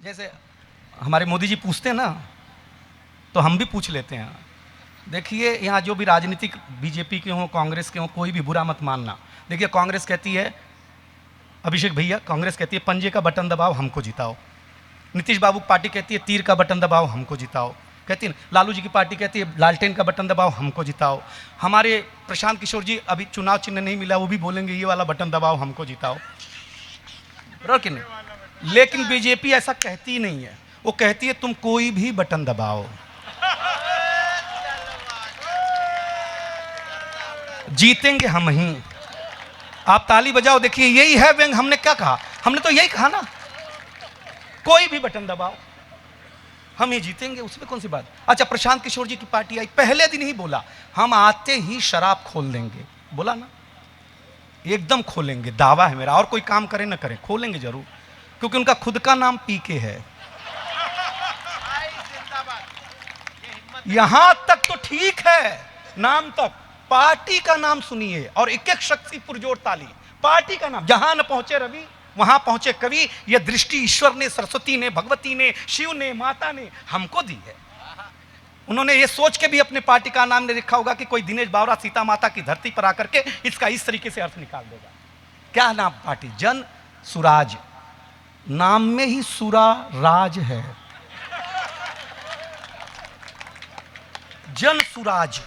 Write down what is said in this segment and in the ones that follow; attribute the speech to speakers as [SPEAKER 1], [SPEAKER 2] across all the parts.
[SPEAKER 1] जैसे हमारे मोदी जी पूछते हैं ना, तो हम भी पूछ लेते हैं। देखिए, यहाँ जो भी राजनीतिक बीजेपी के हों, कांग्रेस के हों, कोई भी बुरा मत मानना। देखिए, कांग्रेस कहती है, अभिषेक भैया, कांग्रेस कहती है पंजे का बटन दबाओ हमको जिताओ। नीतीश बाबू की पार्टी कहती है तीर का बटन दबाओ हमको जिताओ। कहती है लालू जी की पार्टी कहती है लालटेन का बटन दबाओ हमको जिताओ। हमारे प्रशांत किशोर जी अभी चुनाव चिन्ह नहीं मिला, वो भी बोलेंगे ये वाला बटन दबाओ हमको जिताओ, बराबर कि नहीं? लेकिन बीजेपी ऐसा कहती ही नहीं है। वो कहती है तुम कोई भी बटन दबाओ, जीतेंगे हम ही। आप ताली बजाओ। देखिए, यही है व्यंग। हमने क्या कहा? हमने तो यही कहा ना, कोई भी बटन दबाओ हम ही जीतेंगे, उसमें कौन सी बात। अच्छा, प्रशांत किशोर जी की पार्टी आई, पहले दिन ही बोला हम आते ही शराब खोल देंगे। बोला ना, एकदम खोलेंगे, दावा है मेरा। और कोई काम करे ना करे, खोलेंगे जरूर, क्योंकि उनका खुद का नाम पीके है। यहां तक तो ठीक है, नाम तक, पार्टी का नाम सुनिए और एक एक शक्ति पुरजोर ताली। पार्टी का नाम, जहां न पहुंचे रवि वहां पहुंचे कवि। यह दृष्टि ईश्वर ने, सरस्वती ने, भगवती ने, शिव ने, माता ने हमको दी है। उन्होंने ये सोच के भी अपने पार्टी का नाम नहीं लिखा होगा कि कोई दिनेश बावरा सीता माता की धरती पर आकर के इसका इस तरीके से अर्थ निकाल देगा। क्या नाम पार्टी? जन सुराज। नाम में ही सुरा राज है। जन सुराज,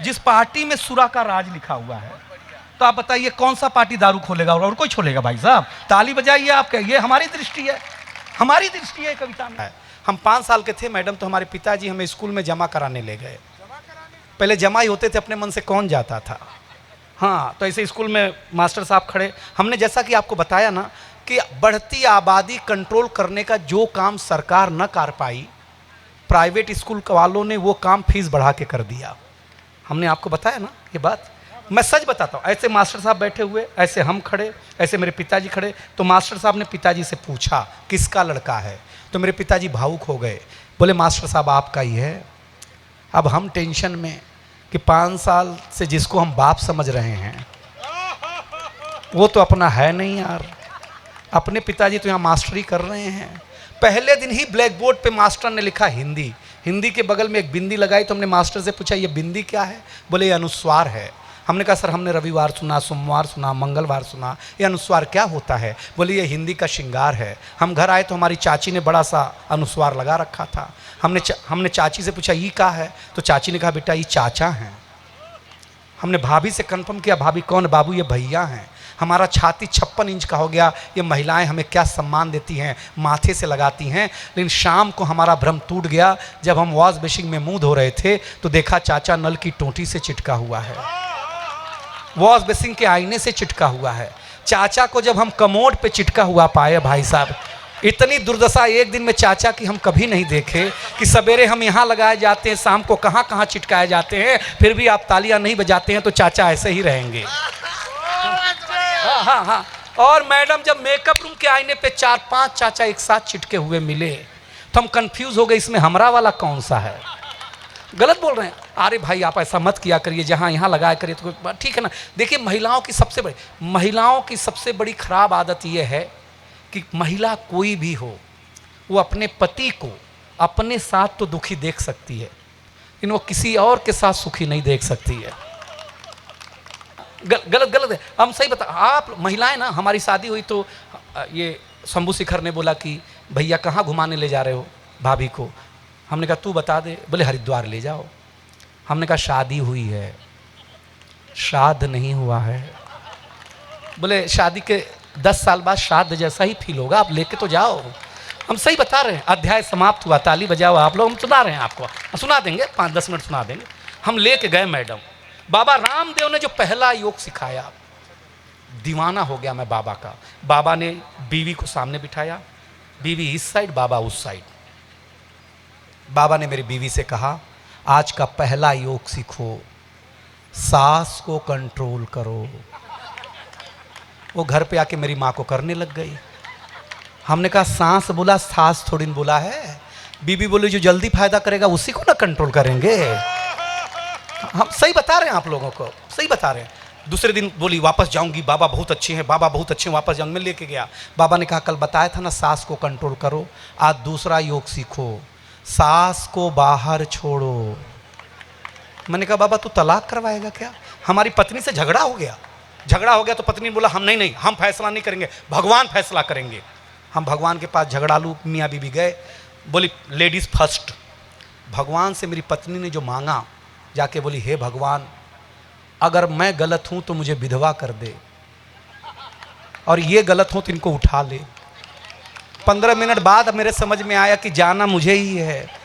[SPEAKER 1] जिस पार्टी में सुरा का राज लिखा हुआ है, तो आप बताइए कौन सा पार्टी दारू खोलेगा और कोई छोड़ेगा? भाई साहब, ताली बजाइए आप। ये हमारी दृष्टि है, हमारी दृष्टि है कविता में। हम 5 साल के थे मैडम, तो हमारे पिताजी हमें स्कूल में जमा कराने ले गए। पहले जमा ही होते थे, अपने मन से कौन जाता था। हाँ, तो ऐसे स्कूल में मास्टर साहब खड़े। हमने जैसा कि आपको बताया ना कि बढ़ती आबादी कंट्रोल करने का जो काम सरकार न कर पाई, प्राइवेट स्कूल वालों ने वो काम फीस बढ़ा के कर दिया। हमने आपको बताया ना ये बात। मैं सच बताता हूँ, ऐसे मास्टर साहब बैठे हुए, ऐसे हम खड़े, ऐसे मेरे पिताजी खड़े। तो मास्टर साहब ने पिताजी से पूछा किसका लड़का है, तो मेरे पिताजी भावुक हो गए। बोले मास्टर साहब आपका ही है। अब हम टेंशन में कि 5 साल से जिसको हम बाप समझ रहे हैं वो तो अपना है नहीं यार। अपने पिताजी तो यहाँ मास्टरी कर रहे हैं। पहले दिन ही ब्लैक बोर्ड पे मास्टर ने लिखा हिंदी। हिंदी के बगल में एक बिंदी लगाई। तो हमने मास्टर से पूछा ये बिंदी क्या है? बोले ये अनुस्वार है। हमने कहा सर हमने रविवार सुना, सोमवार सुना, मंगलवार सुना, ये अनुस्वार क्या होता है? बोले ये हिंदी का श्रृंगार है। हम घर आए तो हमारी चाची ने बड़ा सा अनुस्वार लगा रखा था। हमने चाची से पूछा ये क्या है? तो चाची ने कहा बेटा ये चाचा हैं। हमने भाभी से कंफर्म किया, भाभी कौन? बाबू ये भैया हैं। हमारा छाती 56 इंच का हो गया। ये महिलाएं हमें क्या सम्मान देती हैं, माथे से लगाती हैं। लेकिन शाम को हमारा भ्रम टूट गया। जब हम वॉश बेसिन में मुंह धो रहे थे तो देखा चाचा नल की टोंटी से चिटका हुआ है, वॉश बेसिन के आईने से चिटका हुआ है। चाचा को जब हम कमोड पे चिटका हुआ पाए, भाई साहब इतनी दुर्दशा एक दिन में चाचा की हम कभी नहीं देखे कि सवेरे हम यहाँ लगाए जाते हैं, शाम को कहाँ कहाँ चिटकाए जाते हैं, फिर भी आप तालियां नहीं बजाते हैं तो चाचा ऐसे ही रहेंगे। हाँ हाँ हाँ। और मैडम जब मेकअप रूम के आईने पे 4-5 चाचा एक साथ चिटके हुए मिले तो हम कंफ्यूज हो गए, इसमें हमरा वाला कौन सा है? गलत बोल रहे हैं? अरे भाई आप ऐसा मत किया करिए, जहाँ यहाँ लगाया करिए तो ठीक है ना। देखिए महिलाओं की सबसे बड़ी खराब आदत यह है कि महिला कोई भी हो वो अपने पति को अपने साथ तो दुखी देख सकती है, लेकिन वो किसी और के साथ सुखी नहीं देख सकती है। गलत है। हम सही बता, आप महिलाएं ना, हमारी शादी हुई तो ये शंभू शिखर ने बोला कि भैया कहाँ घुमाने ले जा रहे हो भाभी को? हमने कहा तू बता दे। बोले हरिद्वार ले जाओ। हमने कहा शादी हुई है, श्राद्ध नहीं हुआ है। बोले शादी के 10 साल बाद श्राद्ध जैसा ही फील होगा, आप लेके तो जाओ। हम सही बता रहे हैं। अध्याय समाप्त हुआ, ताली बजाओ आप लोग। हम सुना रहे हैं आपको, सुना देंगे 5-10 मिनट सुना देंगे। हम लेके गए मैडम। बाबा रामदेव ने जो पहला योग सिखाया, दीवाना हो गया मैं बाबा का। बाबा ने बीवी को सामने बिठाया, बीवी इस साइड, बाबा उस साइड। बाबा ने मेरी बीवी से कहा आज का पहला योग सीखो, सांस को कंट्रोल करो। वो घर पे आके मेरी माँ को करने लग गई। हमने कहा सांस बोला, सांस थोड़ी न बोला है। बीबी बोली जो जल्दी फायदा करेगा उसी को ना कंट्रोल करेंगे। हम सही बता रहे हैं आप लोगों को, सही बता रहे हैं। दूसरे दिन बोली वापस जाऊंगी, बाबा बहुत अच्छे हैं, बाबा बहुत अच्छे हैं, वापस जाऊंगी। मैं लेके गया। बाबा ने कहा कल बताया था ना सास को कंट्रोल करो, आज दूसरा योग सीखो, सास को बाहर छोड़ो। मैंने कहा बाबा तू तलाक करवाएगा क्या? हमारी पत्नी से झगड़ा हो गया। झगड़ा हो गया तो पत्नी ने बोला हम नहीं, हम फैसला नहीं करेंगे, भगवान फैसला करेंगे। हम भगवान के पास झगड़ालू मियाँ बीबी गए। बोली लेडीज़ फर्स्ट। भगवान से मेरी पत्नी ने जो मांगा, जाके बोली हे भगवान, अगर मैं गलत हूं तो मुझे विधवा कर दे, और ये गलत हो तो इनको उठा ले। 15 मिनट बाद मेरे समझ में आया कि जाना मुझे ही है।